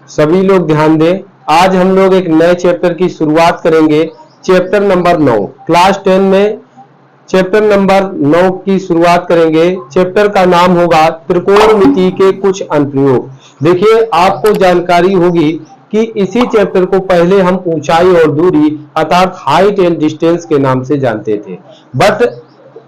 सभी लोग ध्यान दें। आज हम लोग एक नए चैप्टर की शुरुआत करेंगे, चैप्टर नंबर 9। क्लास 10 में चैप्टर नंबर 9 की शुरुआत करेंगे। चैप्टर का नाम होगा त्रिकोणमिति के कुछ अनुप्रयोग। देखिए, आपको जानकारी होगी कि इसी चैप्टर को पहले हम ऊंचाई और दूरी अर्थात हाइट एंड डिस्टेंस के नाम से जानते थे, बट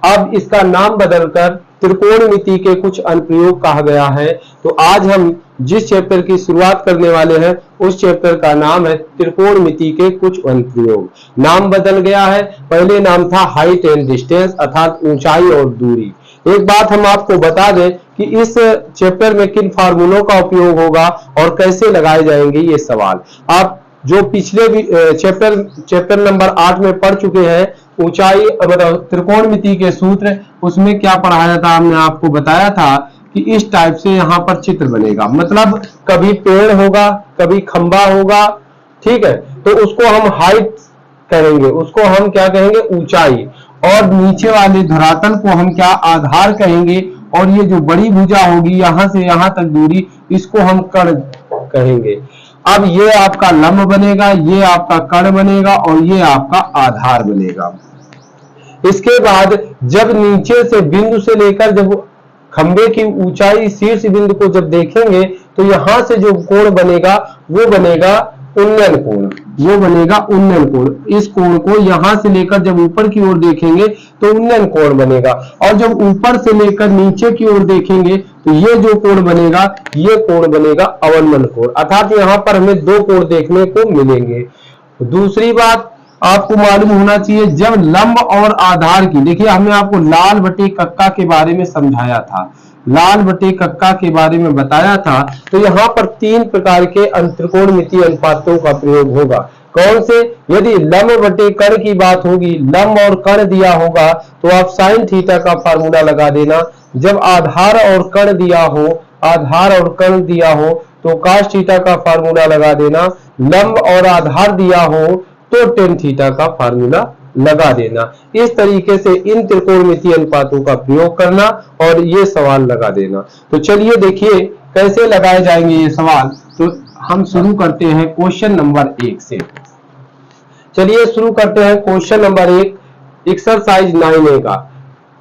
अब इसका नाम बदलकर त्रिकोणमिति के कुछ अनुप्रयोग कहा गया है। तो आज हम जिस चैप्टर की शुरुआत करने वाले हैं उस चैप्टर का नाम है त्रिकोणमिति के कुछ अनुप्रयोग। नाम बदल गया है, पहले नाम था हाइट एंड डिस्टेंस अर्थात ऊंचाई और दूरी। एक बात हम आपको बता दें कि इस चैप्टर में किन फार्मूलों का उपयोग होगा और कैसे लगाए जाएंगे ये सवाल आप जो पिछले भी चैप्टर नंबर 8 में पढ़ चुके हैं, ऊंचाई मतलब त्रिकोणमिति के सूत्र, उसमें क्या पढ़ाया था, हमने आपको बताया था कि इस टाइप से यहाँ पर चित्र बनेगा। मतलब कभी पेड़ होगा, कभी खंबा होगा, ठीक है, तो उसको हम हाइट कहेंगे, उसको हम क्या कहेंगे, ऊंचाई, और नीचे वाले धरातल को हम क्या, आधार कहेंगे, और ये जो बड़ी भुजा होगी यहां से यहां तक दूरी, इसको हम कर्ण कहेंगे। अब ये आपका लंब बनेगा, ये आपका कर्ण बनेगा और ये आपका आधार बनेगा। इसके बाद जब नीचे से बिंदु से लेकर जब खंबे की ऊंचाई शीर्ष बिंदु को जब देखेंगे तो यहां से जो कोण बनेगा वो बनेगा उन्नयन कोण, वो बनेगा उन्नयन कोण। इस कोण को यहां से लेकर जब ऊपर की ओर देखेंगे तो उन्नयन कोण बनेगा, और जब ऊपर से लेकर नीचे की ओर देखेंगे तो ये जो कोण बनेगा ये कोण बनेगा अवनमन कोण, अर्थात यहाँ पर हमें दो कोण देखने को मिलेंगे। दूसरी बात आपको मालूम होना चाहिए, जब लंब और आधार की, देखिए हमने आपको लाल बटे कक्का के बारे में समझाया था, लाल बटे कक्का के बारे में बताया था, तो यहाँ पर 3 प्रकार के त्रिकोणमितीय अनुपातों का प्रयोग होगा। कौन से? यदि लंब बटे कर्ण की बात होगी, लंब और कर्ण दिया होगा तो आप साइन थीटा का फार्मूला लगा देना। जब आधार और कर्ण दिया हो, आधार और कर्ण दिया हो तो कास थीटा का फार्मूला लगा देना। लंब और आधार दिया हो तो टेन थीटा का फार्मूला लगा देना। इस तरीके से इन त्रिकोणमितीय अनुपातों का प्रयोग करना और ये सवाल लगा देना। तो चलिए देखिए कैसे लगाए जाएंगे ये सवाल। तो हम शुरू करते हैं क्वेश्चन नंबर 1 से। चलिए शुरू करते हैं क्वेश्चन नंबर 1, एक्सरसाइज 9A का।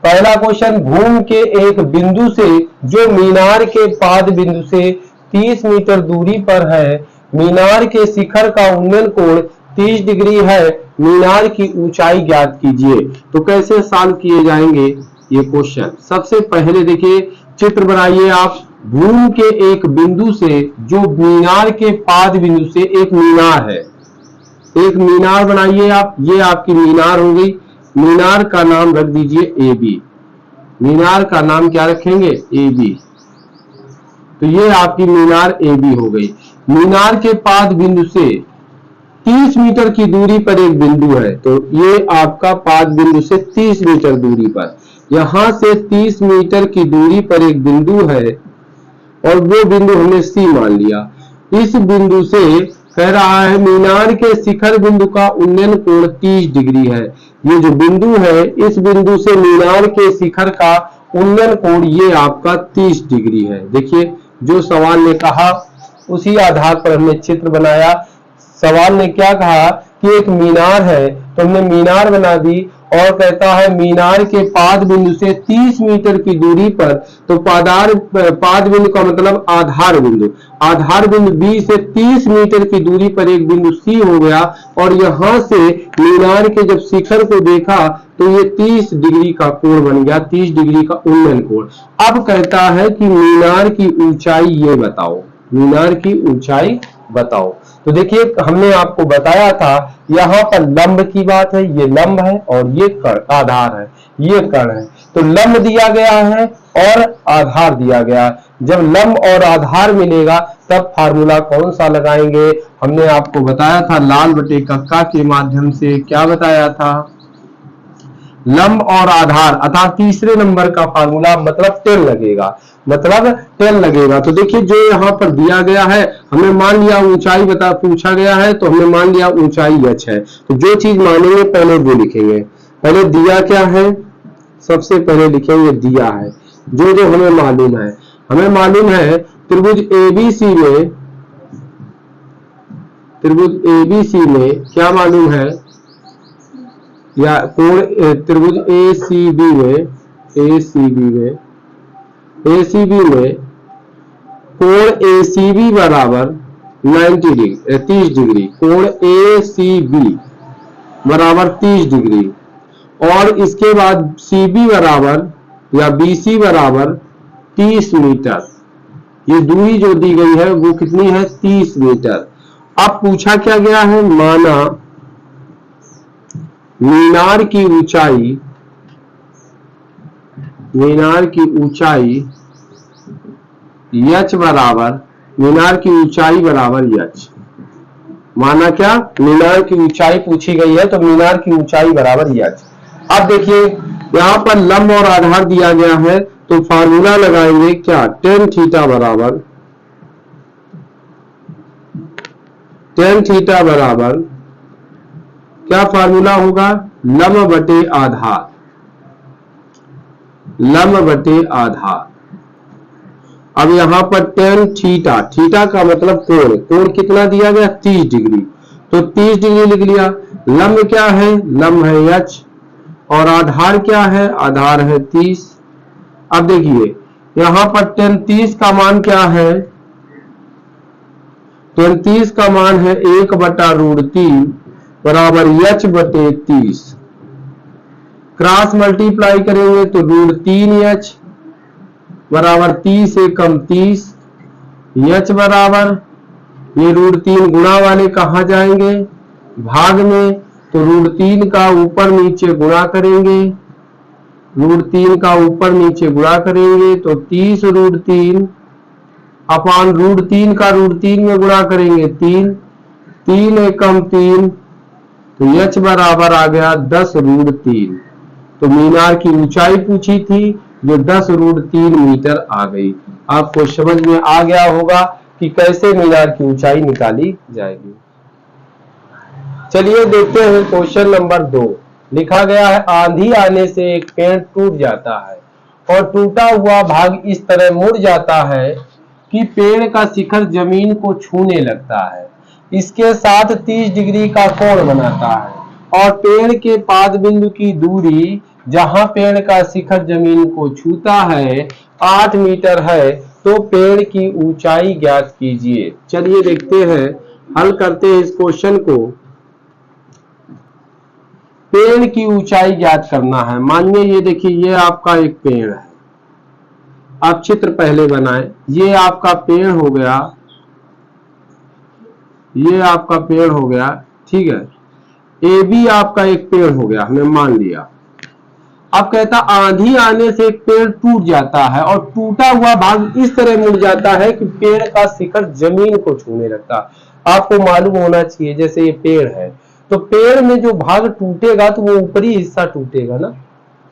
पहला क्वेश्चन, घूम के एक बिंदु से जो मीनार के पाद बिंदु से 30 मीटर दूरी पर है, मीनार के शिखर का उन्नयन कोण 30 डिग्री है, मीनार की ऊंचाई ज्ञात कीजिए। तो कैसे सॉल्व किए जाएंगे ये क्वेश्चन? सबसे पहले देखिए चित्र बनाइए आप। घूम के एक बिंदु से जो मीनार के पाद बिंदु से एक मीनार है, एक मीनार बनाइए आप, ये आपकी मीनार हो गई। मीनार का नाम रख दीजिए ए बी, मीनार का नाम क्या रखेंगे? A B. तो ये आपकी मीनार ए बी हो गई। मीनार के पाद बिंदु से 30 मीटर की दूरी पर एक बिंदु है, तो ये आपका पाद बिंदु से 30 मीटर दूरी पर, यहां से 30 मीटर की दूरी पर एक बिंदु है और वो बिंदु हमने सी मान लिया। इस बिंदु से कह रहा है मीनार के शिखर बिंदु का उन्नयन कोण 30 डिग्री है। ये जो बिंदु है, इस बिंदु से मीनार के शिखर का उन्नयन कोण ये आपका 30 डिग्री है। देखिए जो सवाल ने कहा उसी आधार पर हमने चित्र बनाया। सवाल ने क्या कहा कि एक मीनार है, तो हमने मीनार बना दी, और कहता है मीनार के पाद बिंदु से 30 मीटर की दूरी पर, तो पाद बिंदु का मतलब आधार बिंदु, आधार बिंदु बी से 30 मीटर की दूरी पर एक बिंदु सी हो गया, और यहां से मीनार के जब शिखर को देखा तो ये 30 डिग्री का कोण बन गया, 30 डिग्री का उन्नयन कोण। अब कहता है कि मीनार की ऊंचाई ये बताओ, मीनार की ऊंचाई बताओ। तो देखिए हमने आपको बताया था यहाँ पर लंब की बात है, ये लंब है और ये कर्ण आधार है, ये कर्ण है। तो लंब दिया गया है और आधार दिया गया है। जब लंब और आधार मिलेगा तब फार्मूला कौन सा लगाएंगे? हमने आपको बताया था लाल बटे कक्का के माध्यम से। क्या बताया था? लंब और आधार अर्थात तीसरे नंबर का फार्मूला, मतलब 10 लगेगा, मतलब 10 लगेगा। तो देखिए जो यहाँ पर दिया गया है, हमने मान लिया ऊंचाई पूछा गया है, तो हमने मान लिया ऊंचाई h है। तो जो चीज मानेंगे पहले वो लिखेंगे। पहले दिया क्या है, सबसे पहले लिखेंगे दिया है जो जो हमें मालूम है। हमें मालूम है त्रिभुज एबीसी में त्रिभुज ABC में क्या मालूम है, या कोण त्रिभुज ACB में कोण ACB बराबर 90 डिग्री 30 डिग्री, कोण ACB बराबर 30 डिग्री, और इसके बाद CB बराबर या BC बराबर 30 मीटर। ये दूरी जो दी गई है वो कितनी है, 30 मीटर। अब पूछा क्या गया है, माना मीनार की ऊंचाई यच बराबर, मीनार की ऊंचाई बराबर यच। माना क्या, मीनार की ऊंचाई पूछी गई है तो मीनार की ऊंचाई बराबर यच। अब देखिए यहां पर लंब और आधार दिया गया है तो फार्मूला लगाएंगे क्या, टेन थीटा बराबर क्या फार्मूला होगा, लंब बटे आधार। अब यहां पर टेन थीटा का मतलब कोण कितना दिया गया, 30 डिग्री, तो 30 डिग्री लिख लिया। लंब क्या है, लंब है यच, और आधार क्या है, आधार है 30। अब देखिए यहां पर tan 30 का मान क्या है, tan 30 का मान है 1/√3 बराबर यच बटे 30। क्रॉस मल्टीप्लाई करेंगे तो √3h बराबर 30 एकम 30, यच बराबर, ये √3 गुणा वाले कहा जाएंगे भाग में, तो √3 का ऊपर नीचे गुणा करेंगे, √3 का ऊपर नीचे गुणा करेंगे तो 30 √3 अपान √3 का √3 में गुणा करेंगे 3 एकम 3, तो यच बराबर आ गया 10 √3। तो मीनार की ऊंचाई पूछी थी जो 10 √3 मीटर आ गई। आपको समझ में आ गया होगा कि कैसे मीनार की ऊंचाई निकाली जाएगी। चलिए देखते हैं क्वेश्चन नंबर 2। लिखा गया है आंधी आने से एक पेड़ टूट जाता है और टूटा हुआ भाग इस तरह मुड़ जाता है कि पेड़ का शिखर जमीन को छूने लगता है। इसके साथ 30 डिग्री का कोण बनाता है और पेड़ के पाद बिंदु की दूरी जहां पेड़ का शिखर जमीन को छूता है 8 मीटर है, तो पेड़ की ऊंचाई ज्ञात कीजिए। चलिए देखते हैं, हल करते हैं इस क्वेश्चन को। पेड़ की ऊंचाई ज्ञात करना है। मानिए ये देखिए ये आपका एक पेड़ है, आप चित्र पहले बनाएं। ये आपका पेड़ हो गया, ये आपका पेड़ हो गया, ठीक है। ए बी आपका एक पेड़ हो गया, हमने मान लिया। अब कहता आंधी आने से एक पेड़ टूट जाता है और टूटा हुआ भाग इस तरह मुड़ जाता है कि पेड़ का शिखर जमीन को छूने लगता। आपको मालूम होना चाहिए जैसे ये पेड़ है तो पेड़ में जो भाग टूटेगा तो वो ऊपरी हिस्सा टूटेगा ना,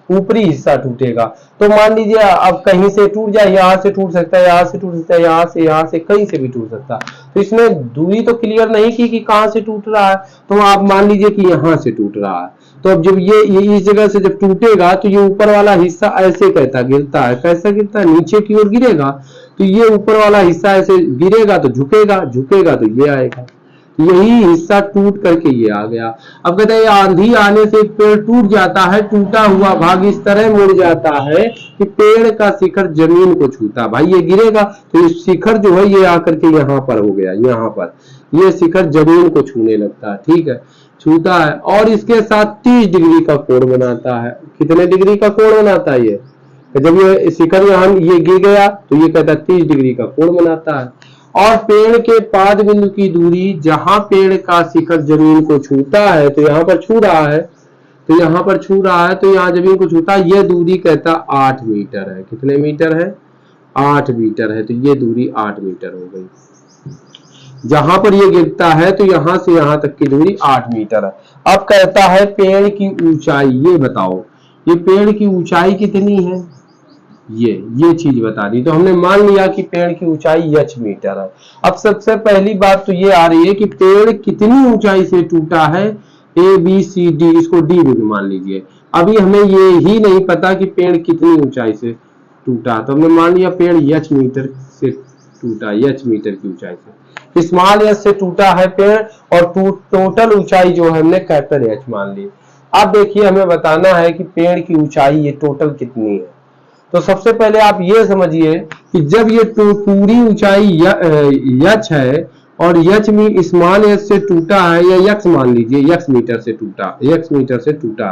ऊपरी हिस्सा टूटेगा। तो मान लीजिए अब कहीं से टूट जाए, यहां से टूट सकता है, यहां से टूट सकता है, यहां से कहीं से भी टूट सकता है। तो इसमें दूरी तो क्लियर नहीं की कि कहां से टूट रहा है, तो आप मान लीजिए कि यहां से टूट रहा है। तो अब जब ये इस जगह से जब टूटेगा तो ये ऊपर वाला हिस्सा ऐसे कहता गिरता है, कैसा गिरता है, नीचे की ओर गिरेगा। तो ये ऊपर वाला हिस्सा ऐसे गिरेगा तो झुकेगा, झुकेगा तो ये आएगा, यही हिस्सा टूट करके ये आ गया। अब कहते हैं आंधी आने से एक पेड़ टूट जाता है, टूटा हुआ भाग इस तरह मुड़ जाता है कि पेड़ का शिखर जमीन को छूता। भाई ये गिरेगा तो ये शिखर जो है ये आकर के यहाँ पर हो गया, यहाँ पर ये शिखर जमीन को छूने लगता है, ठीक है, छूता है और इसके साथ 30 डिग्री का कोण बनाता है। कितने डिग्री का कोण बनाता है ये, जब ये शिखर यहाँ ये गिर गया तो ये कहता है 30 डिग्री का कोण बनाता है। और पेड़ के पाद बिंदु की दूरी जहां पेड़ का शिखर जमीन को छूता है, तो यहाँ पर छू रहा है, तो यहाँ पर छू रहा है, तो यहाँ जमीन को छूता है, यह दूरी कहता 8 मीटर है। कितने मीटर है, 8 मीटर है। तो ये दूरी 8 मीटर हो गई। जहां पर ये गिरता है तो यहां से यहां तक की दूरी 8 मीटर है। अब कहता है पेड़ की ऊंचाई, ये बताओ ये पेड़ की ऊंचाई कितनी है, ये चीज बता दी। तो हमने मान लिया कि पेड़ की ऊंचाई h मीटर है। अब सबसे पहली बात तो ये आ रही है कि पेड़ कितनी ऊंचाई से टूटा है, ए बी सी डी, इसको डी भी मान लीजिए। अभी हमें ये ही नहीं पता कि पेड़ कितनी ऊंचाई से टूटा, तो हमने मान लिया पेड़ h मीटर से टूटा, h मीटर की ऊंचाई से। स्मॉल एच से टूटा है पेड़ और टोटल ऊंचाई जो है हमने कैपिटल एच मान ली। अब देखिए हमें बताना है कि पेड़ की ऊंचाई ये टोटल कितनी है। तो सबसे पहले आप ये समझिए कि जब ये पूरी ऊंचाई एच है और एच में स्मॉल एच से टूटा है, या यक्स मान लीजिए, यक्स मीटर से टूटा,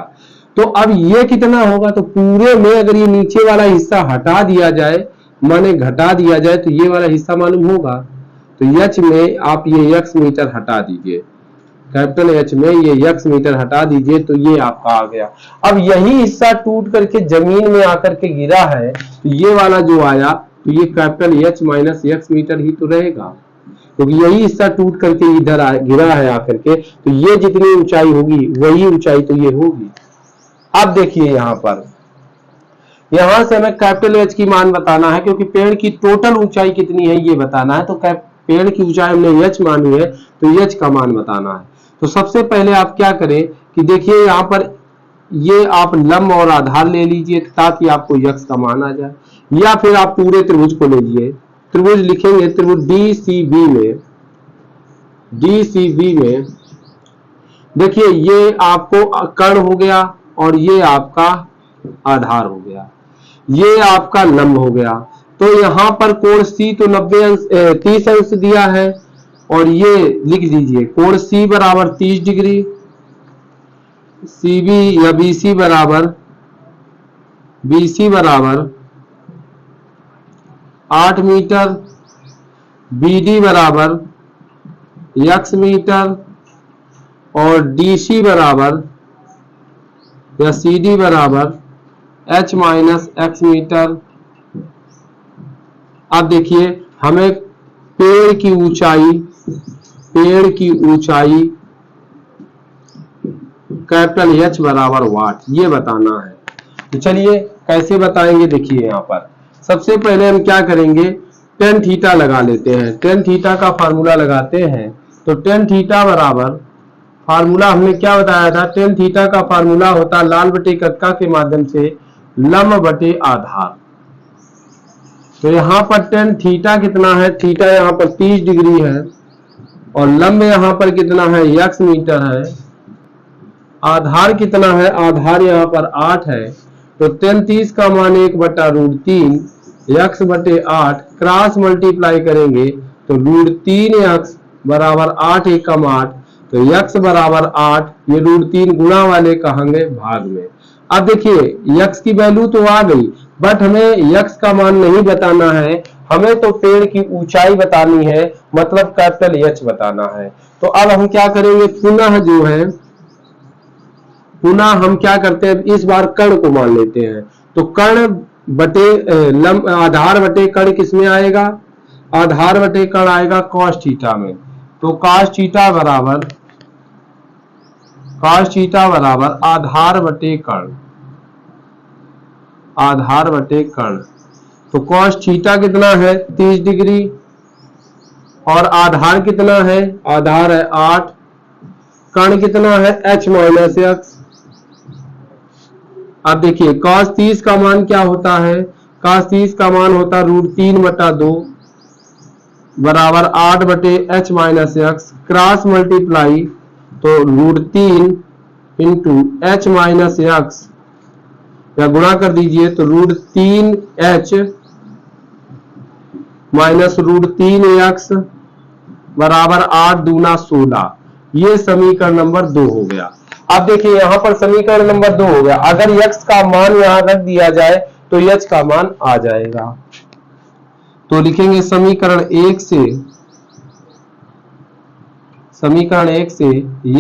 तो अब ये कितना होगा, तो पूरे में अगर ये नीचे वाला हिस्सा हटा दिया जाए, माने घटा दिया जाए, तो ये वाला हिस्सा मालूम होगा। तो एच में आप ये यक्स मीटर हटा दीजिए, कैपिटल एच में ये यक्स मीटर हटा दीजिए, तो ये आपका आ गया। अब यही हिस्सा टूट करके जमीन में आकर के गिरा है, तो ये वाला जो आया, तो ये capital H minus X metre ही तो रहेगा, क्योंकि यही हिस्सा टूट करके इधर गिरा है आकर के, तो ये जितनी ऊंचाई होगी वही ऊंचाई तो ये होगी। अब देखिए यहां से हमें कैपिटल एच की मान बताना है, क्योंकि पेड़ की टोटल ऊंचाई कितनी है ये बताना है। तो पेड़ की ऊंचाई हमने एच मानी है, तो एच का मान बताना है। तो सबसे पहले आप क्या करें कि देखिए यहाँ पर ये आप लंब और आधार ले लीजिए ताकि आपको यक्स का मान आ जाए, या फिर आप पूरे त्रिभुज को ले लीजिए। त्रिभुज लिखेंगे, त्रिभुज डीसीबी में देखिए ये आपको कर्ण हो गया और ये आपका आधार हो गया, ये आपका लंब हो गया। तो यहां पर कोण सी तो 30 अंश दिया है, और ये लिख दीजिए कोण सी बराबर 30 डिग्री, सीबी या बीसी बराबर 8 मीटर, बीडी बराबर यक्स मीटर, और डीसी बराबर या सीडी बराबर एच माइनस एक्स मीटर। अब देखिए हमें पेड़ की ऊंचाई कैपिटल एच बराबर वाट ये बताना है। तो चलिए कैसे बताएंगे, देखिए यहाँ पर सबसे पहले हम क्या करेंगे, टेन थीटा लगा लेते हैं। टेन थीटा का फार्मूला लगाते हैं, तो टेन थीटा बराबर, फार्मूला हमने क्या बताया था, टेन थीटा का फार्मूला होता है लाल बटे कक्का के माध्यम से लंब बटे आधार। तो यहाँ पर टेन थीटा कितना है, थीटा यहाँ पर 30 डिग्री है, और लंब यहाँ पर कितना है, यक्स मीटर है। आधार कितना है, आधार यहाँ पर 8 है। तो 30 का मान 1/√3 यक्स बटे 8 क्रॉस मल्टीप्लाई करेंगे तो √3 यक्स बराबर 8 एकम 8, तो यक्स बराबर 8, ये √3 गुणा वाले कहेंगे भाग में। अब देखिए यक्स की वैल्यू तो आ गई, बट हमें यक्स का मान नहीं बताना है, हमें तो पेड़ की ऊंचाई बतानी है, मतलब कैपिटल एच बताना है। तो अब हम क्या करेंगे, पुनः हम क्या करते हैं, इस बार कर्ण को मान लेते हैं। तो कर्ण बटे आधार बटे कर्ण किसमें आएगा, आधार बटे कर्ण आएगा कॉस थीटा में। तो कॉस थीटा बराबर आधार बटे कर्ण। तो कॉस थीटा कितना है 30 डिग्री, और आधार कितना है, आधार है 8, कर्ण कितना है h माइनस एक्स। अब देखिए cos 30 का मान क्या होता है, cos 30 का मान होता है √3/2 बराबर 8 बटे h minus x, cross multiply, तो √3 इंटू h माइनस एक्स या गुणा कर दीजिए, तो √3h माइनस √3x बराबर 8 दूना 16। ये समीकरण नंबर 2 हो गया। अब देखिए यहां पर समीकरण नंबर 2 हो गया। अगर x का मान यहां रख दिया जाए तो h का मान आ जाएगा। तो लिखेंगे समीकरण 1 से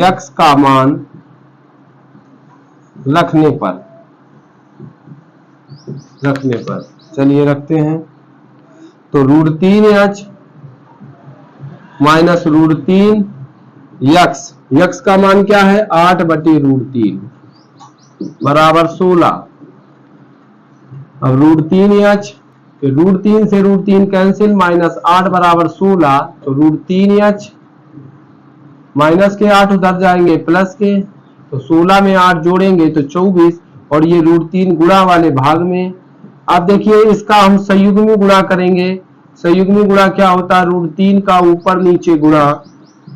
x का मान रखने पर चलिए रखते हैं, तो √3h माइनस √3x, यक्स का मान क्या है 8 बटे √3 बराबर 16। अब √3h, √3 से √3 कैंसिल, माइनस 8 बराबर 16, तो √3h माइनस के 8 उधर जाएंगे प्लस के, तो 16 में 8 जोड़ेंगे तो 24, और ये √3 गुणा वाले भाग में। अब देखिए इसका हम संयुग्म में गुणा करेंगे, संयुग्मी गुणा क्या होता है, √3 का ऊपर नीचे गुणा,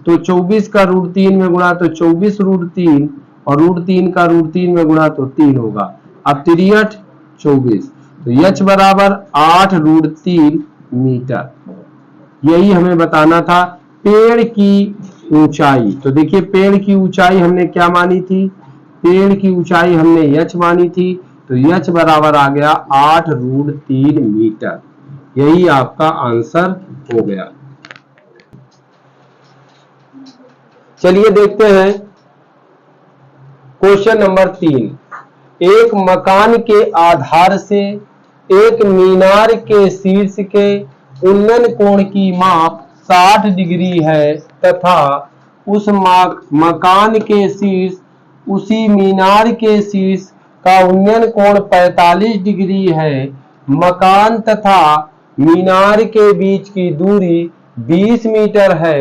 तो 24 का √3 में गुणा तो 24 √3, और √3 का √3 में गुणा तो 3 होगा। अब 3 8 24, तो h बराबर 8 √3 मीटर। यही हमें बताना था। पेड़ की ऊंचाई, तो देखिए पेड़ की ऊंचाई हमने क्या मानी थी, पेड़ की ऊंचाई हमने h मानी थी, तो h बराबर आ गया 8 √3 मीटर। यही आपका आंसर हो गया। चलिए देखते हैं क्वेश्चन नंबर 3। एक मकान के आधार से एक मीनार के शीर्ष के उन्नयन कोण की माप 60 डिग्री है तथा उस मकान के शीर्ष उसी मीनार के शीर्ष का उन्नयन कोण 45 डिग्री है। मकान तथा मीनार के बीच की दूरी 20 मीटर है।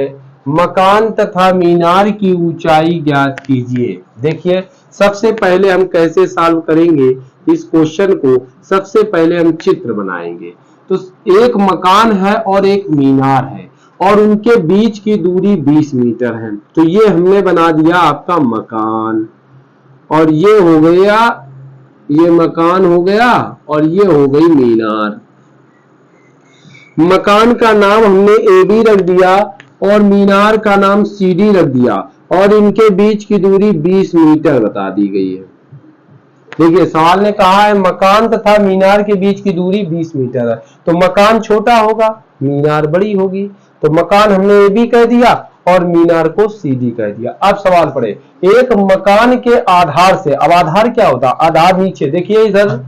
मकान तथा मीनार की ऊंचाई ज्ञात कीजिए। देखिए सबसे पहले हम कैसे सॉल्व करेंगे इस क्वेश्चन को, सबसे पहले हम चित्र बनाएंगे। तो एक मकान है और एक मीनार है और उनके बीच की दूरी 20 मीटर है। तो ये हमने बना दिया आपका मकान, और ये हो गया, ये मकान हो गया और ये हो गई मीनार। मकान का नाम हमने AB रख दिया और मीनार का नाम CD रख दिया, और इनके बीच की दूरी 20 मीटर बता दी गई है। देखिए सवाल ने कहा है मकान तथा मीनार के बीच की दूरी 20 मीटर है, तो मकान छोटा होगा, मीनार बड़ी होगी। तो मकान हमने AB कह दिया और मीनार को CD कह दिया। अब सवाल पड़े, एक मकान के आधार से, अब आधार क्या होता, आधार नीचे, देखिए इधर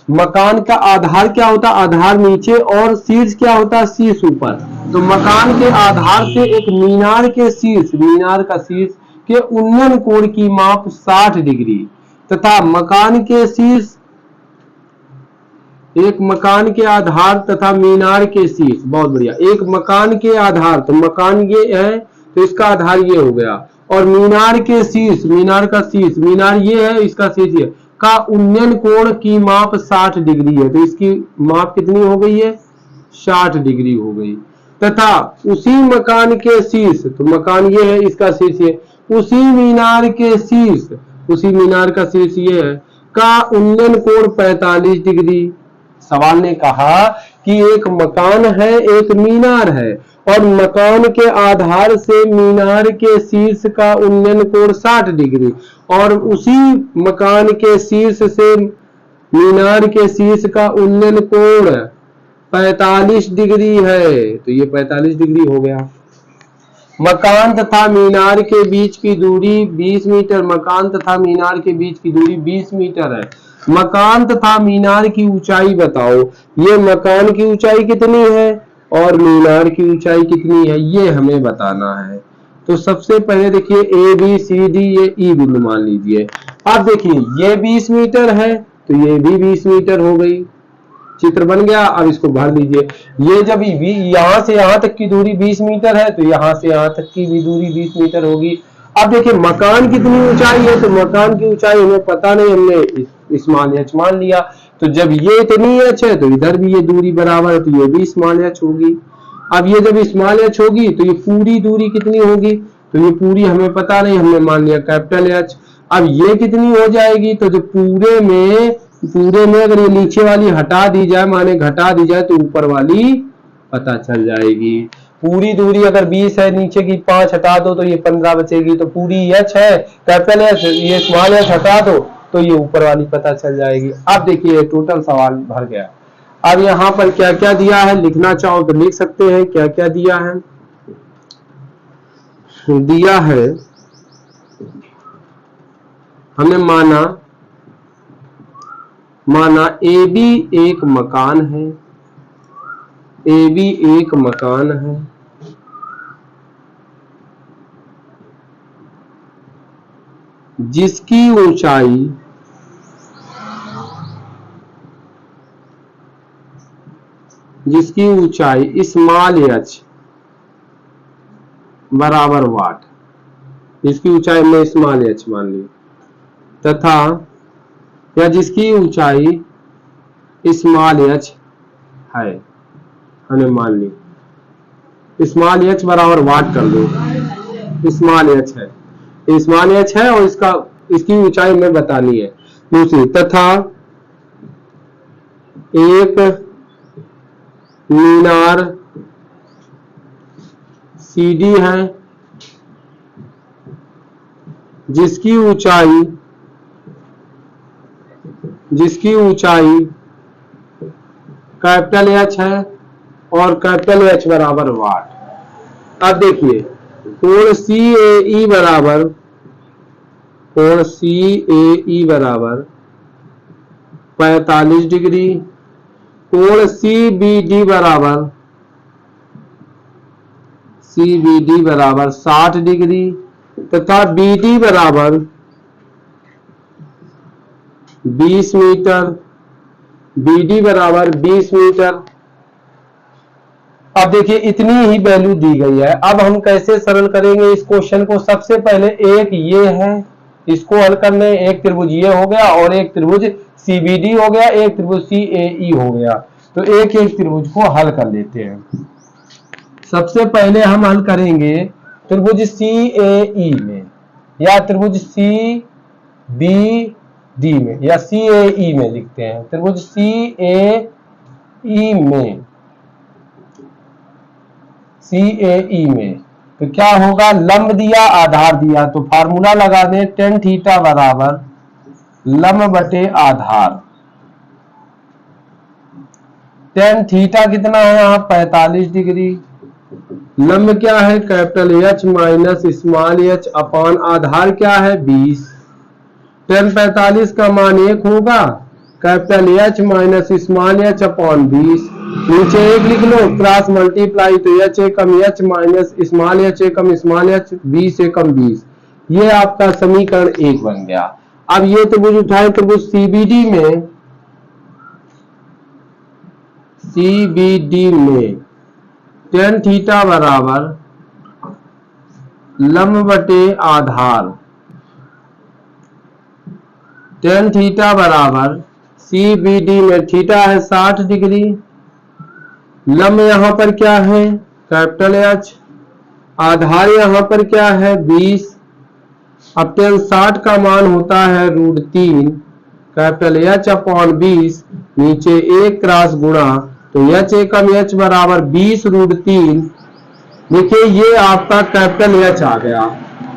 मकान का आधार क्या होता, आधार नीचे, और शीर्ष क्या होता, शीर्ष ऊपर। तो मकान के आधार से एक मीनार के शीर्ष, मीनार का शीर्ष के उन्नयन कोण की माप 60 डिग्री तथा मकान के शीर्ष, एक मकान के आधार तथा मीनार के शीर्ष, बहुत बढ़िया, एक मकान के आधार, तो मकान ये है तो इसका आधार ये हो गया, और मीनार के शीर्ष, मीनार का शीर्ष, मीनार ये है इसका शीर्ष ये का उन्नयन कोण की माप 60 डिग्री है। तो इसकी माप कितनी हो गई है, 60 डिग्री हो गई। तथा उसी मकान के शीर्ष, तो मकान ये है इसका शीर्ष ये, उसी मीनार के शीर्ष, उसी मीनार का शीर्ष ये है का उन्नयन कोण 45 डिग्री। सवाल ने कहा कि एक मकान है एक मीनार है और मकान के आधार से मीनार के शीर्ष का उन्नयन कोण 60 डिग्री, और उसी मकान के शीर्ष से मीनार के शीर्ष का उन्नयन कोण 45 डिग्री है। तो ये 45 डिग्री हो गया। मकान तथा मीनार के बीच की दूरी 20 मीटर, मकान तथा मीनार के बीच की दूरी 20 मीटर है। मकान तथा मीनार की ऊंचाई बताओ। ये मकान की ऊंचाई कितनी है और मीनार की ऊंचाई कितनी है, ये हमें बताना है। तो सबसे पहले देखिए ABCD ये E बिंदु मान लीजिए। अब देखिए ये 20 मीटर है तो ये भी 20 मीटर हो गई, चित्र बन गया। अब इसको भर दीजिए। ये जब यहां से यहां तक की दूरी 20 मीटर है तो यहां से यहां तक की भी दूरी 20 मीटर होगी। अब देखिए मकान कितनी ऊंचाई है, तो मकान की ऊंचाई हमें पता नहीं, हमने स्मॉल h मान लिया। तो जब ये इतनी h है तो इधर भी ये दूरी बराबर है, तो ये भी स्मॉल h होगी। अब ये जब स्मॉल h होगी तो ये पूरी दूरी कितनी होगी, तो ये पूरी हमें पता नहीं, हमने मान लिया कैपिटल H। अब ये कितनी हो जाएगी, तो जो पूरे में अगर ये नीचे वाली हटा दी जाए, माने घटा दी जाए, तो ऊपर वाली पता चल जाएगी। पूरी दूरी अगर 20 है, नीचे की 5 हटा दो तो ये 15 बचेगी। तो पूरी h है कैपिटल H, ये स्मॉल h हटा दो तो ये ऊपर वाली पता चल जाएगी। अब देखिए टोटल सवाल भर गया। अब यहाँ पर क्या क्या दिया है, लिखना चाहो तो लिख सकते हैं। क्या क्या दिया है, दिया है हमें माना AB एक मकान है, AB एक मकान है, जिसकी ऊंचाई स्मॉल h बराबर वाट, जिसकी ऊंचाई में स्मॉल h मान ली, तथा या जिसकी ऊंचाई स्मॉल h है, हमने मान ली। स्मॉल एच बराबर वाट कर दो, स्मॉल एच है, स्मॉल एच है और इसकी ऊंचाई में बतानी है। दूसरी, तथा एक मीनार सीडी है जिसकी ऊंचाई कैपिटल एच है और कैपिटल एच बराबर वाट। अब देखिए, कोण CAE बराबर 45 डिग्री, कोण CBD बराबर 60 डिग्री तथा BD बराबर 20 मीटर, BD बराबर 20 मीटर। अब देखिए इतनी ही वैल्यू दी गई है। अब हम कैसे सरल करेंगे इस क्वेश्चन को? सबसे पहले एक ये है, इसको हल करने, एक त्रिभुज ये हो गया और एक त्रिभुज CBD हो गया, एक त्रिभुज CAE हो गया। तो एक एक त्रिभुज को हल कर लेते हैं। सबसे पहले हम हल करेंगे त्रिभुज CAE में या त्रिभुज CBD में या CAE में लिखते हैं, त्रिभुज CAE में तो क्या होगा? लंब दिया, आधार दिया, तो फार्मूला लगा दें, tan थीटा बराबर लंब बटे आधार। tan थीटा कितना है यहाँ? 45 डिग्री। लंब क्या है? Capital H minus small h upon आधार क्या है? 20। tan 45 का मान 1 होगा, capital H minus small h upon 20। नीचे 1 लिख लो, क्रॉस मल्टीप्लाई, तो h एकम h माइनस स्मॉल h एकम स्मॉल h, 20 एकम 20। ये आपका समीकरण 1 बन गया। अब ये त्रिभुज उठाए, त्रिभुज CBD में tan थीटा बराबर लंब बटे आधार, tan थीटा बराबर CBD में थीटा है 60 डिग्री, लंब यहां पर क्या है? कैपिटल H, आधार यहां पर क्या है? 20। अब tan 60 का मान होता है √3, कैपिटल H अपॉन 20, नीचे 1 क्रॉस गुणा, तो H एकम H बराबर 20 √3। देखिए ये आपका कैपिटल H आ गया।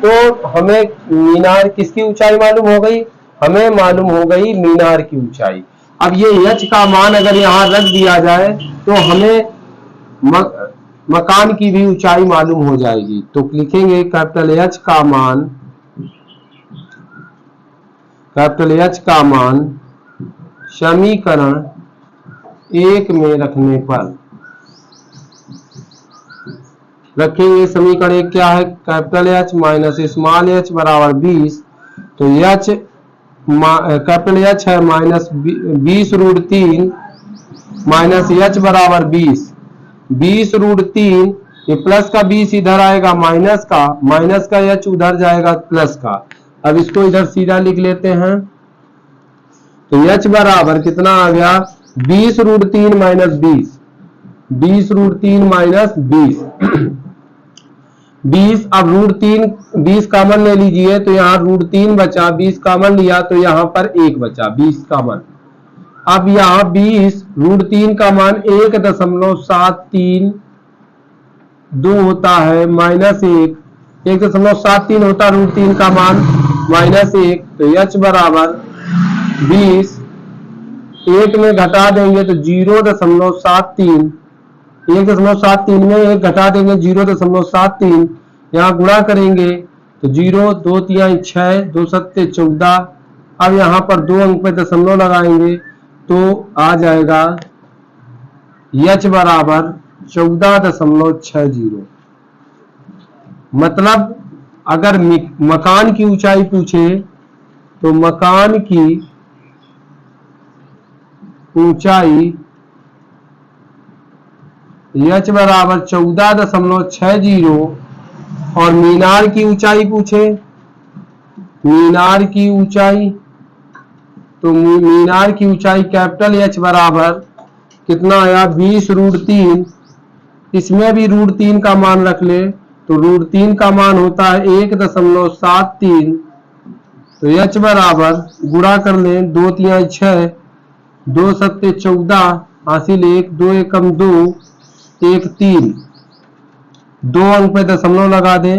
तो हमें मीनार किसकी ऊंचाई मालूम हो गई? हमें मालूम हो गई मीनार की ऊंचाई। अब ये H का मान अगर यहाँ रख दिया जाए तो हमें मकान की भी ऊंचाई मालूम हो जाएगी। तो लिखेंगे कैपिटल H का मान समीकरण 1 में रखने पर रखेंगे। समीकरण 1 क्या है? Capital H minus small h बराबर 20, तो H कैपिटल H है माइनस 20 √3 माइनस H बराबर 20 √3, ये प्लस का 20 इधर आएगा, माइनस का H उधर जाएगा प्लस का। अब इसको इधर सीधा लिख लेते हैं, तो H बराबर कितना आ गया? 20 √3 माइनस 20 √3 माइनस 20। अब √3 कॉमन ले लीजिए, तो यहाँ √3 बचा, 20 कॉमन लिया तो यहाँ पर 1 बचा, 20 कॉमन। अब यहाँ 20 √3 का मान 1.732 होता है, माइनस 1.73 होता √3 का मान, माइनस 1। तो H बराबर 20, 1 में घटा देंगे तो 0.73, 1.73 में 1 घटा देंगे 0.73, यहाँ गुणा करेंगे तो 0 2 3 6 2 7 14। अब यहाँ पर 2 अंक पे दशमलव लगाएंगे तो आ जाएगा H बराबर 14.60। मतलब अगर मकान की ऊंचाई पूछे तो मकान की ऊंचाई H बराबर 14.60 और मीनार की ऊंचाई पूछे, मीनार की ऊंचाई, तो मीनार की ऊंचाई कैपिटल H बराबर कितना आया? 20 √3 इसमें भी √3 का मान रख ले तो √3 का मान होता है 1.73। तो h बराबर गुणा कर लें, 2 तिहाई 6, 2 सत्ते 14, हासिल 1, 2 एकम 2, 1 3, 2 अंक पे दशमलव लगा दें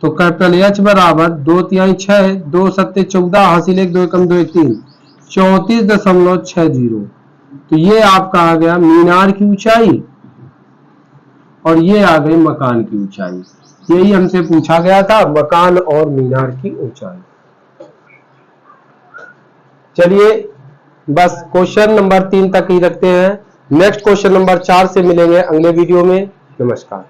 तो कैपिटल H बराबर 2 तिहाई 6, 2 सत्ते 14, हासिल 1, 2 एकम 2, 1 3, 34.60। तो ये आपका आ गया मीनार की ऊंचाई और ये आ गई मकान की ऊंचाई। यही हमसे पूछा गया था, मकान और मीनार की ऊंचाई। चलिए बस क्वेश्चन नंबर 3 तक ही रखते हैं। नेक्स्ट क्वेश्चन नंबर 4 से मिलेंगे अगले वीडियो में। नमस्कार।